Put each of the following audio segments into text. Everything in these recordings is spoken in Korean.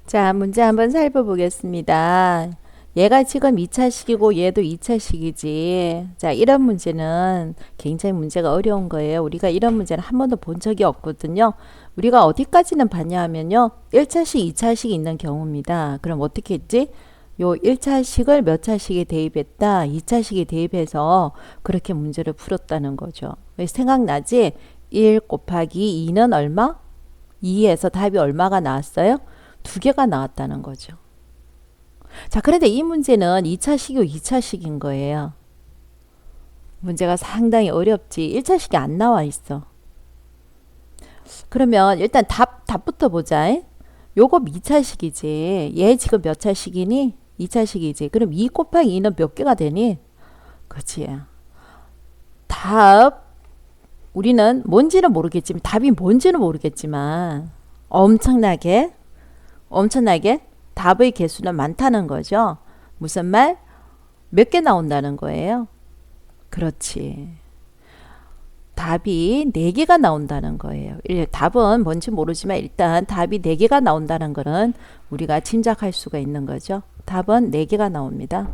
자, 문제 한번 살펴보겠습니다. 얘가 지금 2차식이고 얘도 2차식이지. 자, 이런 문제는 굉장히 문제가 어려운 거예요. 우리가 이런 문제는 한 번도 본 적이 없거든요. 우리가 어디까지는 봤냐 하면요. 1차식, 2차식이 있는 경우입니다. 그럼 어떻게 했지? 요 1차식을 몇 차식에 대입했다. 2차식에 대입해서 그렇게 문제를 풀었다는 거죠. 생각나지? 1 곱하기 2는 얼마? 2에서 답이 얼마가 나왔어요? 두 개가 나왔다는 거죠. 자, 그런데 이 문제는 2차식이고 2차식인 거예요. 문제가 상당히 어렵지. 1차식이 안 나와 있어. 그러면 일단 답부터 보자. 요거 2차식이지. 얘 지금 몇 차식이니? 2차식이지. 그럼 2 곱하기 2는 몇 개가 되니? 그렇지. 답, 우리는 뭔지는 모르겠지만, 답이 뭔지는 모르겠지만, 엄청나게 답의 개수는 많다는 거죠. 무슨 말? 몇 개 나온다는 거예요. 그렇지. 답이 4개가 나온다는 거예요. 답은 뭔지 모르지만 일단 답이 4개가 나온다는 거는 우리가 짐작할 수가 있는 거죠. 답은 4개가 나옵니다.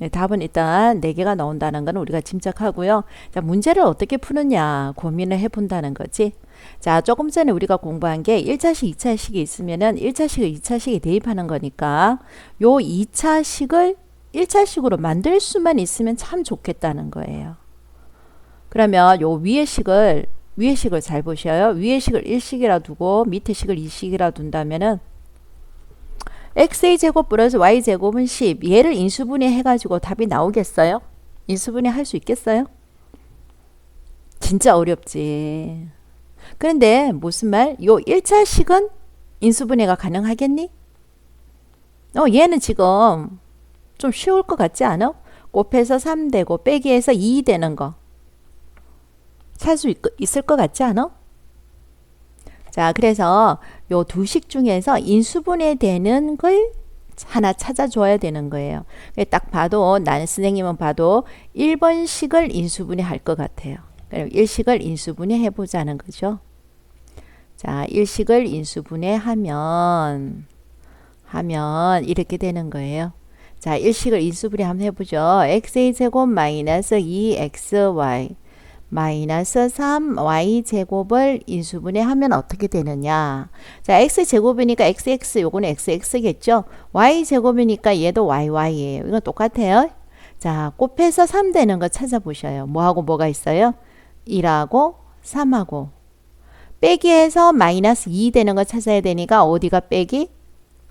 네, 답은 일단 4개가 나온다는 건 우리가 짐작하고요. 자, 문제를 어떻게 푸느냐 고민을 해본다는 거지. 자, 조금 전에 우리가 공부한 게 1차식, 2차식이 있으면은 1차식을 2차식에 대입하는 거니까 요 2차식을 1차식으로 만들 수만 있으면 참 좋겠다는 거예요. 그러면 요 위에 식을 잘 보셔요. 위에 식을 1식이라 두고 밑에 식을 2식이라 둔다면은 x의 제곱 플러스 y 제곱은 10. 얘를 인수분해 해가지고 답이 나오겠어요? 인수분해 할 수 있겠어요? 진짜 어렵지. 그런데 무슨 말? 요 1차식은 인수분해가 가능하겠니? 얘는 지금 좀 쉬울 것 같지 않아? 곱해서 3 되고 빼기해서 2 되는 거. 찾을 수 있을 것 같지 않아? 자, 그래서 요 두 식 중에서 인수분해 되는 걸 하나 찾아줘야 되는 거예요. 딱 봐도 나는 선생님은 봐도 1번식을 인수분해 할 것 같아요. 그럼 1식을 인수분해 해보자는 거죠. 자, 1식을 인수분해 하면 이렇게 되는 거예요. 자, 1식을 인수분해 한번 해보죠. x의 제곱 마이너스 2xy 마이너스 3y제곱을 인수분해 하면 어떻게 되느냐. 자, x제곱이니까 xx 요거는 xx겠죠. y제곱이니까 얘도 yy예요. 이건 똑같아요. 자, 곱해서 3 되는 거 찾아보셔요. 뭐하고 뭐가 있어요? 1하고 3하고 빼기해서 마이너스 2 되는 거 찾아야 되니까 어디가 빼기?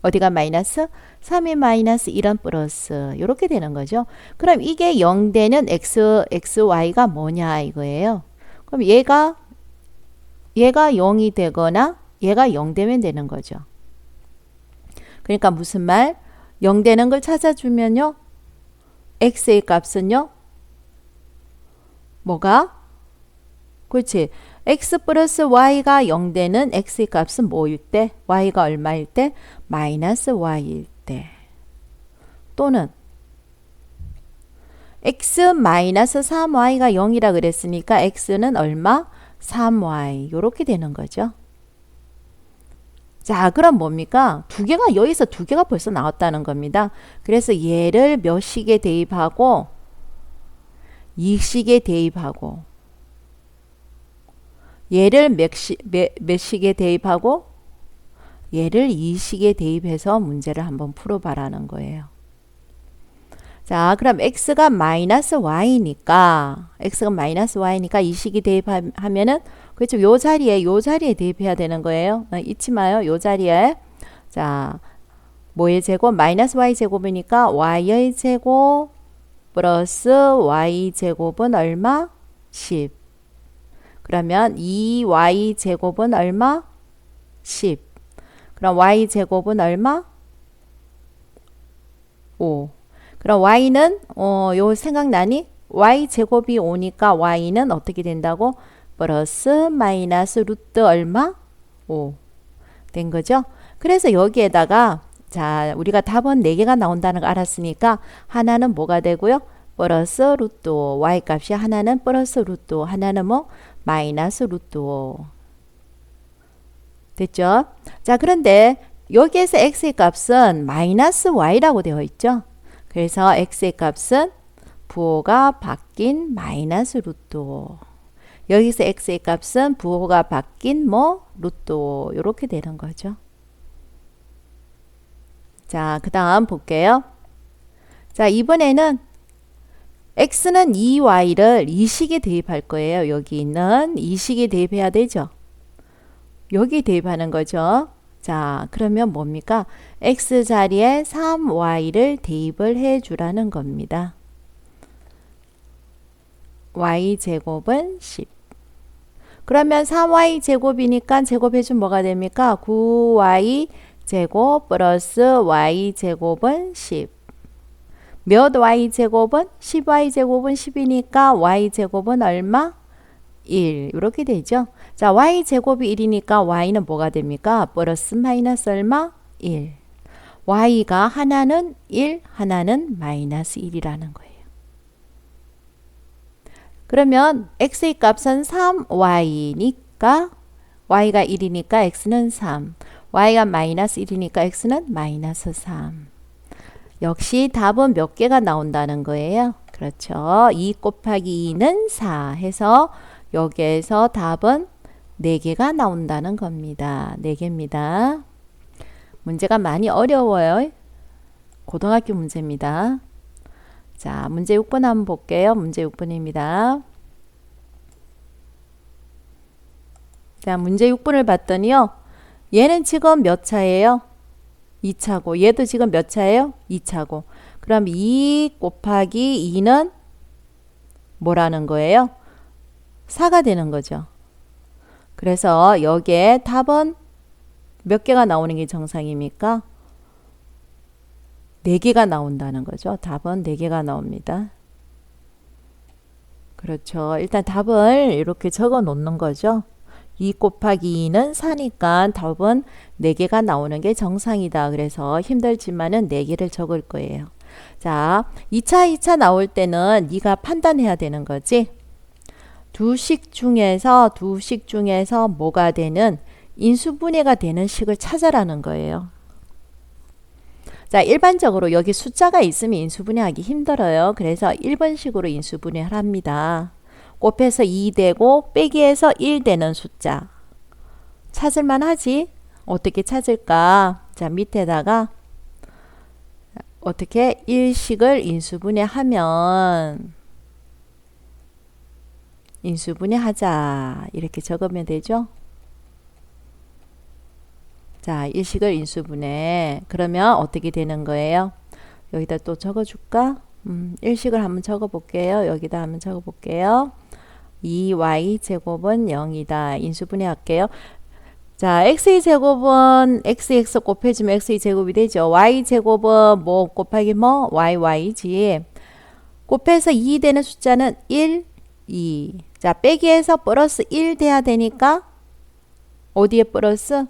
어디가 마이너스? 3이 마이너스 1은 플러스 이렇게 되는 거죠. 그럼 이게 0 되는 xy가 뭐냐 이거예요. 그럼 얘가 0이 되거나 얘가 0 되면 되는 거죠. 그러니까 무슨 말? 0 되는 걸 찾아주면요. x의 값은요. 뭐가? 그렇지. x 플러스 y가 0 되는 x의 값은 뭐일 때? y가 얼마일 때? 마이너스 y일 때. 또는 x 마이너스 3y가 0이라 그랬으니까 x는 얼마? 3y. 이렇게 되는 거죠. 자, 그럼 뭡니까? 여기서 두 개가 벌써 나왔다는 겁니다. 그래서 얘를 몇 식에 대입하고 2식에 대입하고 얘를 몇 식에 대입하고 얘를 2식에 대입해서 문제를 한번 풀어봐라는 거예요. 자, 그럼 x가 마이너스 y니까 2식이 대입하면은 그렇죠. 요 자리에 대입해야 되는 거예요. 잊지 마요. 요 자리에. 자, 뭐의 제곱? 마이너스 y 제곱이니까 y의 제곱 플러스 y 제곱은 얼마? 10. 그러면 2y 제곱은 얼마? 10. 그럼 y 제곱은 얼마? 5. 그럼 y는 요 생각나니? y 제곱이 5니까 y는 어떻게 된다고? 플러스 마이너스 루트 얼마? 5. 된 거죠? 그래서 여기에다가 자, 우리가 답은 4개가 나온다는 거 알았으니까 하나는 뭐가 되고요? 플러스 루트 5. y 값이 하나는 플러스 루트 5. 하나는 뭐? 마이너스 루트 5. 됐죠? 자, 그런데 여기에서 x의 값은 마이너스 y라고 되어 있죠. 그래서 x의 값은 부호가 바뀐 마이너스 루트 5. 여기서 x의 값은 부호가 바뀐 뭐 루트 5 이렇게 되는 거죠. 자, 그 다음 볼게요. 자, 이번에는 x는 2y를 이 식에 대입할 거예요. 여기 있는 이 식에 대입해야 되죠. 여기 대입하는 거죠. 자, 그러면 뭡니까? x 자리에 3y를 대입을 해 주라는 겁니다. y제곱은 10. 그러면 3y 제곱이니까 제곱해주면 뭐가 됩니까? 9y 제곱 플러스 y 제곱은 10. 몇 y 제곱은? 10y 제곱은 10이니까 y 제곱은 얼마? 1. 이렇게 되죠. 자, y 제곱이 1이니까 y는 뭐가 됩니까? 플러스 마이너스 얼마? 1. y가 하나는 1, 하나는 마이너스 1이라는 거예요. 그러면 x의 값은 3y니까 y가 1이니까 x는 3. y가 마이너스 1이니까 x는 마이너스 3. 역시 답은 몇 개가 나온다는 거예요. 그렇죠. 2 곱하기 2는 4 해서 여기에서 답은 4개가 나온다는 겁니다. 4개입니다. 문제가 많이 어려워요. 고등학교 문제입니다. 자, 문제 6번 한번 볼게요. 문제 6번입니다. 자, 문제 6번을 봤더니요. 얘는 지금 몇 차예요? 2차고 얘도 지금 몇 차예요? 2차고. 그럼 2 곱하기 2는 뭐라는 거예요? 4가 되는 거죠. 그래서 여기에 답은 몇 개가 나오는 게 정상입니까? 4개가 나온다는 거죠. 답은 4개가 나옵니다. 그렇죠. 일단 답을 이렇게 적어 놓는 거죠. 2 곱하기 2는 4니까 답은 4개가 나오는 게 정상이다. 그래서 힘들지만은 4개를 적을 거예요. 자, 2차 나올 때는 네가 판단해야 되는 거지. 두 식 중에서 뭐가 되는 인수분해가 되는 식을 찾아라는 거예요. 자, 일반적으로 여기 숫자가 있으면 인수분해하기 힘들어요. 그래서 1번식으로 인수분해를 합니다. 곱해서 2 되고 빼기해서 1 되는 숫자. 찾을만 하지? 어떻게 찾을까? 자, 밑에다가 어떻게 일식을 인수분해하면 인수분해하자 이렇게 적으면 되죠. 자, 일식을 인수분해. 그러면 어떻게 되는 거예요? 여기다 또 적어줄까? 일식을 한번 적어볼게요. 여기다 한번 적어볼게요. 2y 제곱은 0이다. 인수분해 할게요. 자, x의 제곱은 xx 곱해주면 x의 제곱이 되죠. y 제곱은 뭐 곱하기 뭐 y지. 곱해서 2 되는 숫자는 1, 2. 자, 빼기해서 플러스 1 돼야 되니까 어디에 플러스?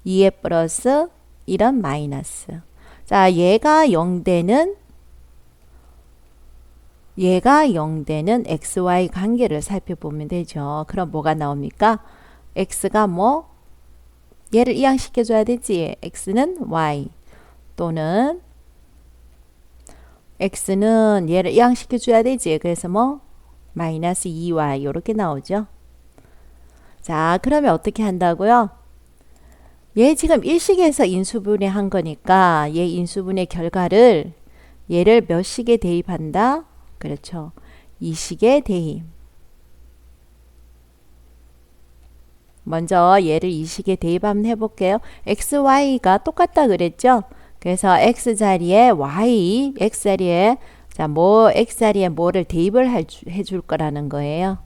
2에 플러스 1은 마이너스. 자, 얘가 0 되는 xy 관계를 살펴보면 되죠. 그럼 뭐가 나옵니까? x가 뭐? 얘를 이항시켜 줘야 되지. x는 y 또는 x는 얘를 이항시켜 줘야 되지. 그래서 뭐? 마이너스 2y 이렇게 나오죠. 자, 그러면 어떻게 한다고요? 얘 지금 일식에서 인수분해 한 거니까 얘 인수분해 결과를 얘를 몇 식에 대입한다? 그렇죠. 이 식에 대입. 먼저 얘를 이 식에 대입 한번 해볼게요. x, y가 똑같다 그랬죠? 그래서 x 자리에 y, x 자리에 자, 뭐 x 자리에 뭐를 대입을 해줄 거라는 거예요.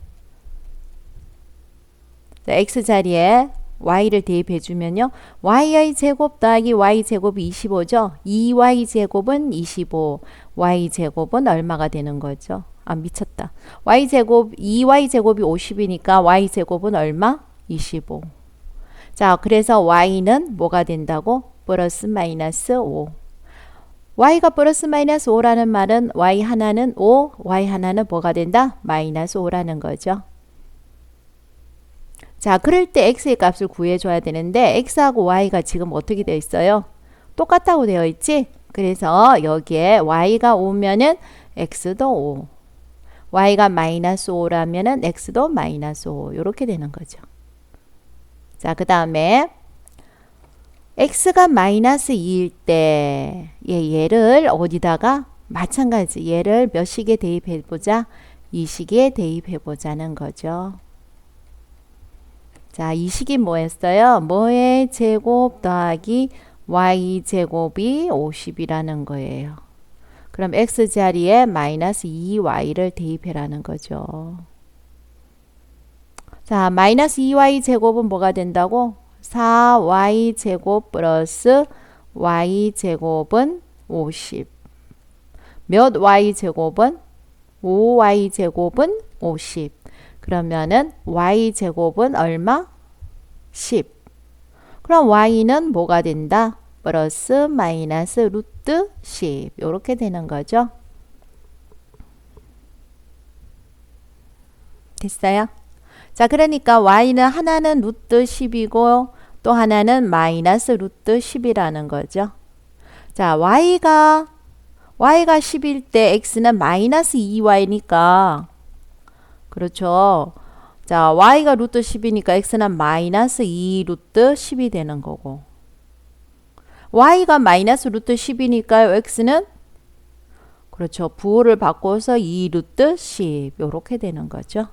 자, x 자리에 y를 대입해 주면요. y의 제곱 더하기 y 제곱이 25죠. 2y 제곱은 25. y 제곱은 얼마가 되는 거죠? 아, 미쳤다. y 제곱 2y 제곱이 50이니까 y 제곱은 얼마? 25. 자, 그래서 y는 뭐가 된다고? 플러스 마이너스 5. y가 플러스 마이너스 5라는 말은 y 하나는 5, y 하나는 뭐가 된다? 마이너스 5라는 거죠. 자, 그럴 때 x의 값을 구해줘야 되는데 x하고 y가 지금 어떻게 되어 있어요? 똑같다고 되어 있지? 그래서 여기에 y가 5면은 x도 5. y가 마이너스 5라면은 x도 마이너스 5. 이렇게 되는 거죠. 자, 그 다음에 x가 마이너스 2일 때 얘를 어디다가 마찬가지 얘를 몇 식에 대입해보자? 이 식에 대입해보자는 거죠. 자, 이 식이 뭐였어요? 뭐의 제곱 더하기 y 제곱이 50이라는 거예요. 그럼 x 자리에 마이너스 2y를 대입해라는 거죠. 자, 마이너스 2y 제곱은 뭐가 된다고? 4y 제곱 플러스 y 제곱은 50. 몇 y 제곱은? 5y 제곱은 50. 그러면은 y 제곱은 얼마? 10. 그럼 y는 뭐가 된다? 플러스 마이너스 루트 10. 이렇게 되는 거죠. 됐어요? 자, 그러니까 y는 하나는 루트 10이고 또 하나는 마이너스 루트 10이라는 거죠. 자, y가 10일 때 x는 마이너스 2y니까 그렇죠. 자, y가 루트 10이니까 x는 마이너스 2 루트 10이 되는 거고 y가 마이너스 루트 10이니까 x는 그렇죠. 부호를 바꿔서 2 루트 10 이렇게 되는 거죠.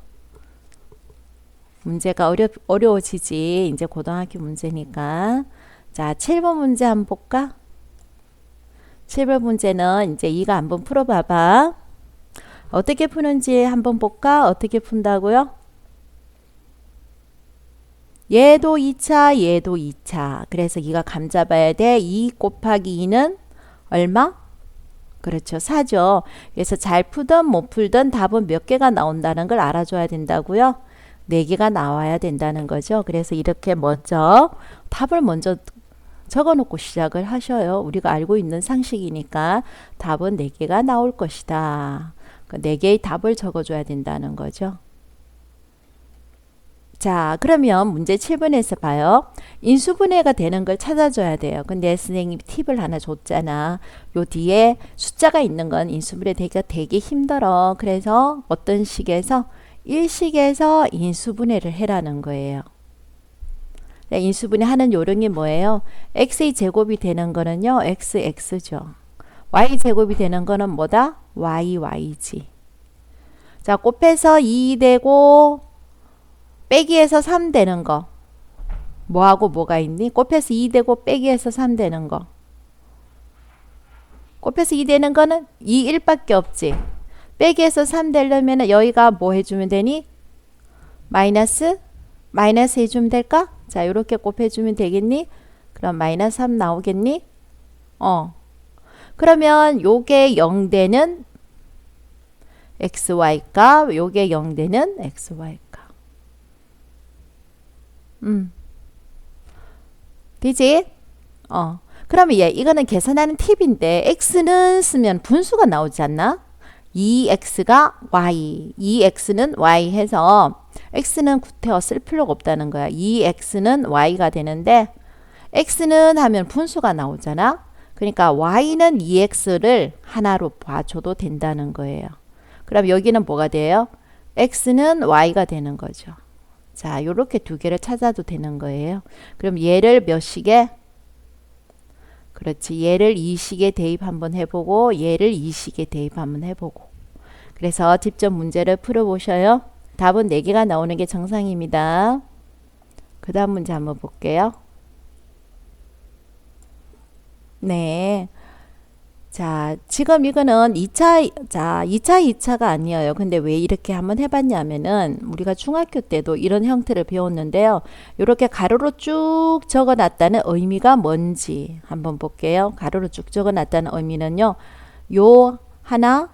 문제가 어려워지지. 이제 고등학교 문제니까. 자, 7번 문제 한번 볼까? 7번 문제는 이제 이거 한번 풀어봐봐. 어떻게 푸는지 한번 볼까? 어떻게 푼다고요? 얘도 2차, 얘도 2차. 그래서 이가 감 잡아야 돼. 2 곱하기 2는 얼마? 그렇죠. 4죠. 그래서 잘 풀든 못 풀든 답은 몇 개가 나온다는 걸 알아줘야 된다고요. 4개가 나와야 된다는 거죠. 그래서 이렇게 먼저 답을 먼저 적어놓고 시작을 하셔요. 우리가 알고 있는 상식이니까 답은 4개가 나올 것이다. 그 4개의 답을 적어줘야 된다는 거죠. 자, 그러면 문제 7번에서 봐요. 인수분해가 되는 걸 찾아줘야 돼요. 근데 선생님이 팁을 하나 줬잖아. 요 뒤에 숫자가 있는 건 인수분해 되기가 되게 힘들어. 그래서 어떤 식에서 일식에서 인수분해를 해라는 거예요. 인수분해 하는 요령이 뭐예요? x의 제곱이 되는 거는요. xx죠. y 제곱이 되는 거는 뭐다? yy지. 자, 곱해서 2 되고 빼기해서 3 되는 거. 뭐하고 뭐가 있니? 곱해서 2 되고 빼기해서 3 되는 거. 곱해서 2 되는 거는 2, 1밖에 없지. 빼기해서 3 되려면 여기가 뭐 해주면 되니? 마이너스 해주면 될까? 자, 이렇게 곱해주면 되겠니? 그럼 마이너스 3 나오겠니? 그러면 요게 0되는 xy값, 요게 0되는 xy값. 되지? 그러면 이거는 계산하는 팁인데 x는 쓰면 분수가 나오지 않나? 2x가 y, 2x는 y 해서 x는 구태여 쓸 필요가 없다는 거야. 2x는 y가 되는데 x는 하면 분수가 나오잖아. 그러니까 y는 2x를 하나로 봐줘도 된다는 거예요. 그럼 여기는 뭐가 돼요? x는 y가 되는 거죠. 자, 요렇게 두 개를 찾아도 되는 거예요. 그럼 얘를 몇 식에? 그렇지. 얘를 2식에 대입 한번 해보고 얘를 2식에 대입 한번 해보고. 그래서 직접 문제를 풀어보셔요. 답은 4개가 나오는 게 정상입니다. 그 다음 문제 한번 볼게요. 네. 자, 지금 이거는 2차가 아니에요. 근데 왜 이렇게 한번 해봤냐면은 우리가 중학교 때도 이런 형태를 배웠는데요. 이렇게 가로로 쭉 적어놨다는 의미가 뭔지 한번 볼게요. 가로로 쭉 적어놨다는 의미는요. 요 하나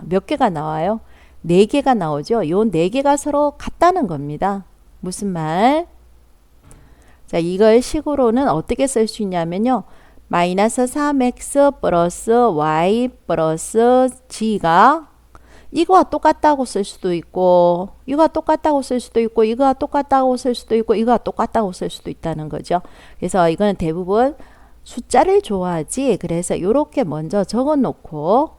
몇 개가 나와요? 4개가 나오죠. 요 4개가 서로 같다는 겁니다. 무슨 말? 자, 이걸 식으로는 어떻게 쓸 수 있냐면요. 마이너스 3x 플러스 y 플러스 g가 이거와 똑같다고 쓸 수도 있고 이거와 똑같다고 쓸 수도 있고 이거와 똑같다고 쓸 수도 있고 이거와 똑같다고 쓸 수도 있다는 거죠. 그래서 이거는 대부분 숫자를 좋아하지. 그래서 이렇게 먼저 적어 놓고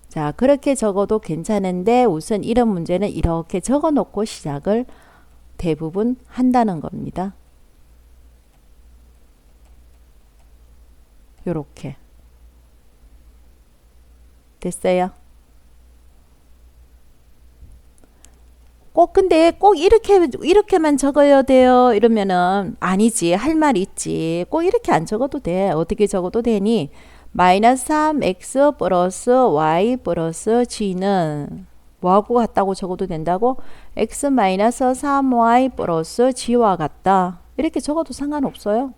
자 그렇게 적어도 괜찮은데 우선 이런 문제는 이렇게 적어 놓고 시작을 대부분 한다는 겁니다. 요렇게 됐어요. 꼭 근데 꼭 이렇게만 적어야 돼요 이러면은 아니지. 할 말 있지. 꼭 이렇게 안 적어도 돼. 어떻게 적어도 되니? 마이너스 3x 플러스 y 플러스 g는 뭐하고 같다고 적어도 된다고? x 마이너스 3y 플러스 g와 같다. 이렇게 적어도 상관없어요.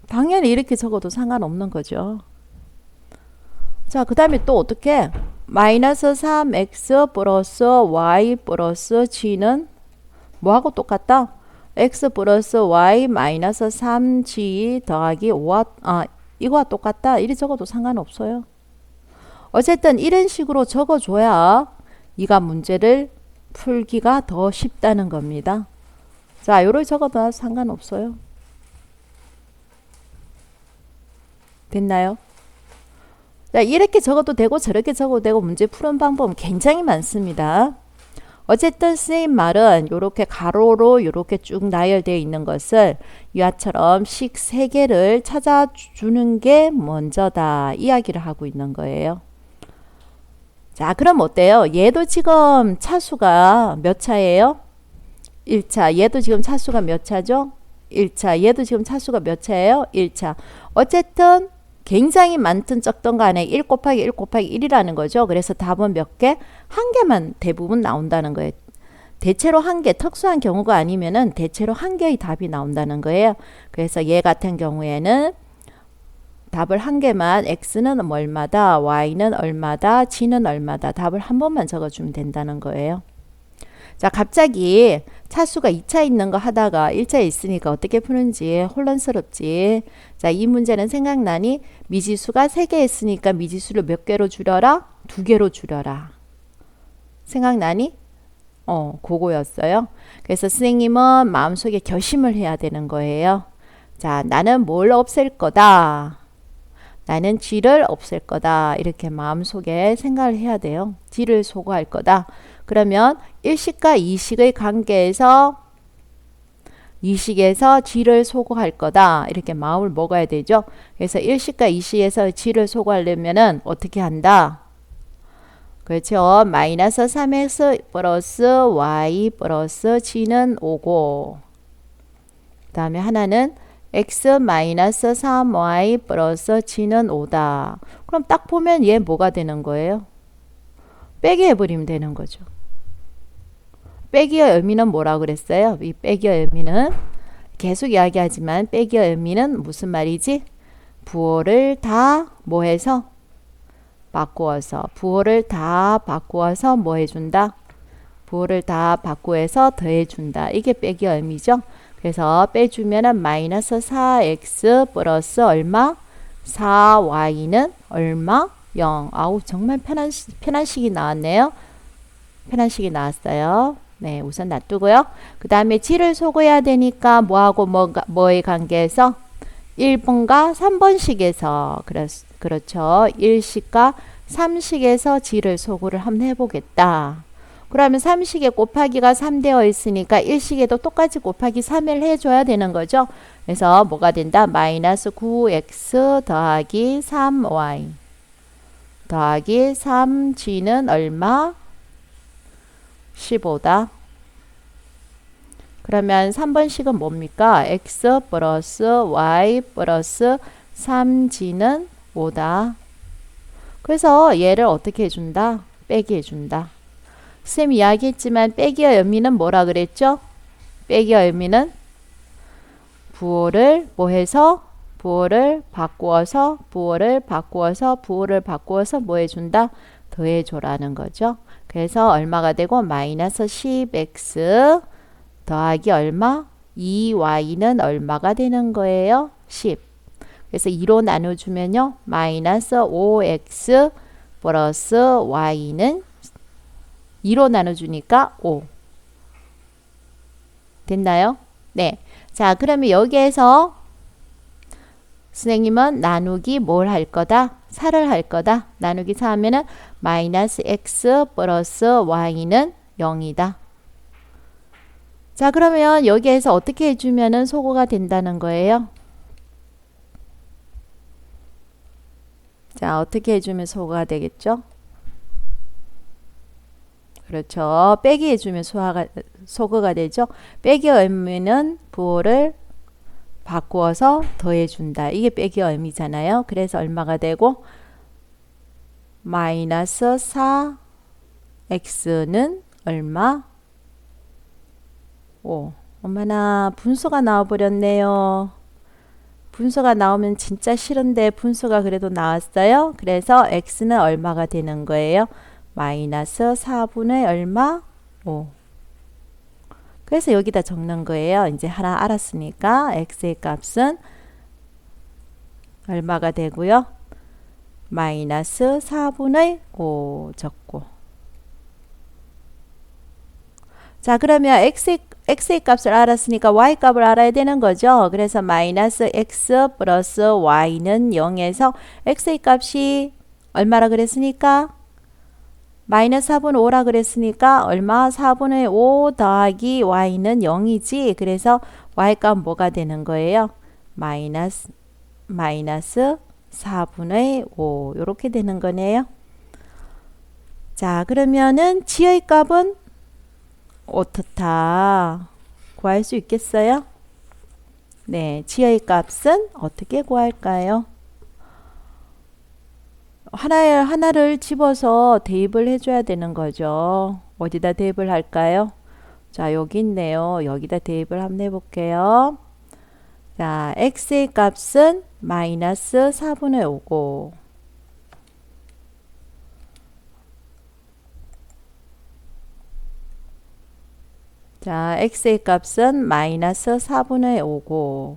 당연히 이렇게 적어도 상관없는 거죠. 자, 그 다음에 또 어떻게? 마이너스 3x 플러스 y 플러스 g는 뭐하고 똑같다? x 플러스 y 마이너스 3g 더하기 5와 이거와 똑같다. 이리 적어도 상관없어요. 어쨌든 이런 식으로 적어줘야 이가 문제를 풀기가 더 쉽다는 겁니다. 자, 요렇게 적어도 상관없어요. 됐나요? 자, 이렇게 적어도 되고 저렇게 적어도 되고 문제 푸는 방법은 굉장히 많습니다. 어쨌든 선생님 말은 이렇게 가로로 이렇게 쭉 나열되어 있는 것을 이와처럼 식 3개를 찾아주는 게 먼저다 이야기를 하고 있는 거예요. 자, 그럼 어때요? 얘도 지금 차수가 몇 차예요? 1차. 얘도 지금 차수가 몇 차죠? 1차. 얘도 지금 차수가 몇 차예요? 1차. 어쨌든 굉장히 많든 적든 간에 1 곱하기 1 곱하기 1이라는 거죠. 그래서 답은 몇 개? 한 개만 대부분 나온다는 거예요. 대체로 한 개, 특수한 경우가 아니면은 대체로 한 개의 답이 나온다는 거예요. 그래서 얘 같은 경우에는 답을 한 개만 x는 얼마다, y는 얼마다, g는 얼마다 답을 한 번만 적어주면 된다는 거예요. 자, 갑자기 차수가 2차 있는 거 하다가 1차에 있으니까 어떻게 푸는지 혼란스럽지. 자, 이 문제는 생각나니? 미지수가 3개 있으니까 미지수를 몇 개로 줄여라? 2개로 줄여라. 생각나니? 그거였어요. 그래서 선생님은 마음속에 결심을 해야 되는 거예요. 자, 나는 뭘 없앨 거다. 나는 g를 없앨 거다. 이렇게 마음속에 생각을 해야 돼요. g를 소거할 거다. 그러면 1식과 2식의 관계에서 2식에서 g를 소거할 거다. 이렇게 마음을 먹어야 되죠. 그래서 1식과 2식에서 g를 소거하려면 어떻게 한다? 그렇죠. 마이너스 3x 플러스 y 플러스 g는 5고 그 다음에 하나는 x 마이너스 3y 플러스 g는 5다. 그럼 딱 보면 얘 뭐가 되는 거예요? 빼기 해버리면 되는 거죠. 빼기의 의미는 뭐라 그랬어요? 이 빼기의 의미는 계속 이야기하지만 빼기의 의미는 무슨 말이지? 부호를 다 뭐 해서? 바꾸어서. 부호를 다 바꾸어서 뭐 해준다? 부호를 다 바꾸어서 더해준다. 이게 빼기의 의미죠. 그래서 빼주면은 마이너스 4x 플러스 얼마? 4y는 얼마? 0. 아우 정말 편한 식이 나왔네요. 편한 식이 나왔어요. 네, 우선 놔두고요. 그 다음에 g를 소거해야 되니까 뭐하고 뭐의 관계에서 1번과 3번식에서 그렇죠. 1식과 3식에서 g를 소거를 한번 해보겠다. 그러면 3식에 곱하기가 3 되어 있으니까 1식에도 똑같이 곱하기 3을 해줘야 되는 거죠. 그래서 뭐가 된다? 마이너스 9x 더하기 3y 더하기 3g는 얼마? 15다. 그러면 3번식은 뭡니까? x 플러스 y 플러스 3g는 5다. 그래서 얘를 어떻게 해준다? 빼기 해준다. 쌤 이야기했지만 빼기의 의미는 뭐라 그랬죠? 빼기의 의미는 부호를 뭐 해서? 부호를 바꾸어서 뭐 해준다? 더해줘라는 거죠. 그래서 얼마가 되고 마이너스 10x 더하기 얼마? 2y는 얼마가 되는 거예요? 10. 그래서 2로 나눠주면요. 마이너스 5x 플러스 y는 2로 나눠주니까 5. 됐나요? 네. 자, 그러면 여기에서 선생님은 나누기 뭘 할 거다? 4를 할 거다. 나누기 4 하면은 마이너스 x 플러스 y는 0이다. 자, 그러면 여기에서 어떻게 해주면은 소거가 된다는 거예요? 자, 어떻게 해주면 소거가 되겠죠? 그렇죠. 빼기 해주면 소거가 되죠. 빼기 의미는 부호를 바꾸어서 더해준다. 이게 빼기 의미잖아요. 그래서 얼마가 되고 마이너스 4x는 얼마? 5. 엄마나 분수가 나와버렸네요. 분수가 나오면 진짜 싫은데 분수가 그래도 나왔어요. 그래서 x는 얼마가 되는 거예요? 마이너스 4분의 얼마? 5. 그래서 여기다 적는 거예요. 이제 하나 알았으니까 x의 값은 얼마가 되고요? 마이너스 4분의 5 적고. 자, 그러면 x의 값을 알았으니까 y 값을 알아야 되는 거죠. 그래서 마이너스 x 플러스 y는 0에서 x의 값이 얼마라 그랬으니까? 마이너스 4분의 5라 그랬으니까 얼마? 4분의 5 더하기 y는 0이지. 그래서 y 값 뭐가 되는 거예요? 마이너스 4분의 5 이렇게 되는 거네요. 자, 그러면은 지의 값은 어떻다 구할 수 있겠어요? 네, 지의 값은 어떻게 구할까요? 하나를 집어서 대입을 해줘야 되는 거죠. 어디다 대입을 할까요? 자, 여기 있네요. 여기다 대입을 한번 해볼게요. 자, x의 값은 마이너스 4분의 5고 자, x의 값은 마이너스 4분의 5고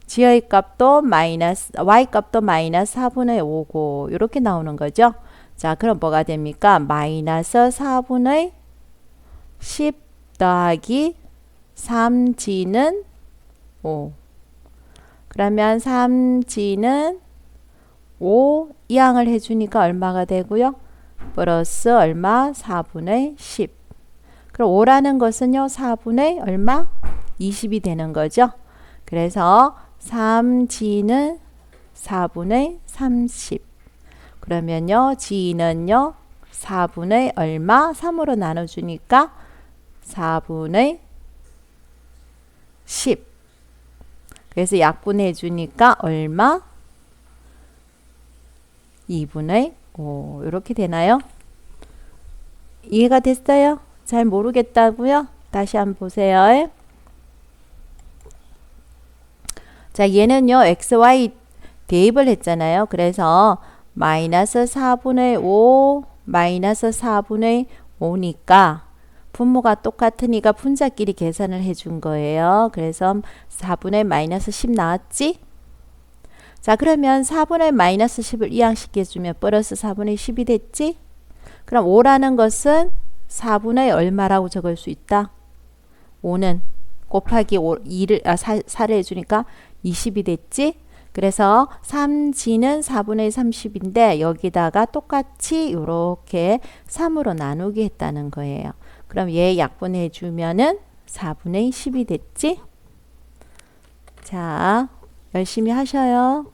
지의 값도 마이너스 y 값도 마이너스 4분의 5고 이렇게 나오는 거죠. 자, 그럼 뭐가 됩니까? 마이너스 4분의 10 더하기 3g는 5. 그러면 3g는 5 이항을 해주니까 얼마가 되고요? 플러스 얼마? 4분의 10. 그럼 5라는 것은요, 4분의 얼마? 20이 되는 거죠. 그래서 3g는 4분의 30. 그러면요, g는요, 4분의 얼마? 3으로 나눠주니까 4분의 10. 그래서 약분해 주니까 얼마? 2분의 5. 이렇게 되나요? 이해가 됐어요? 잘 모르겠다고요? 다시 한번 보세요. 자, 얘는요, x, y 대입을 했잖아요. 그래서 마이너스 4분의 5, 마이너스 4분의 5니까 분모가 똑같으니까 분자끼리 계산을 해준 거예요. 그래서 4분의 마이너스 10 나왔지? 자, 그러면 4분의 마이너스 10을 이항시켜주면 플러스 4분의 10이 됐지? 그럼 5라는 것은 4분의 얼마라고 적을 수 있다? 5는 곱하기 4를 해주니까 20이 됐지? 그래서 3g는 4분의 30인데 여기다가 똑같이 이렇게 3으로 나누기 했다는 거예요. 그럼 얘 약분해 주면은 4분의 10이 됐지? 자, 열심히 하셔요.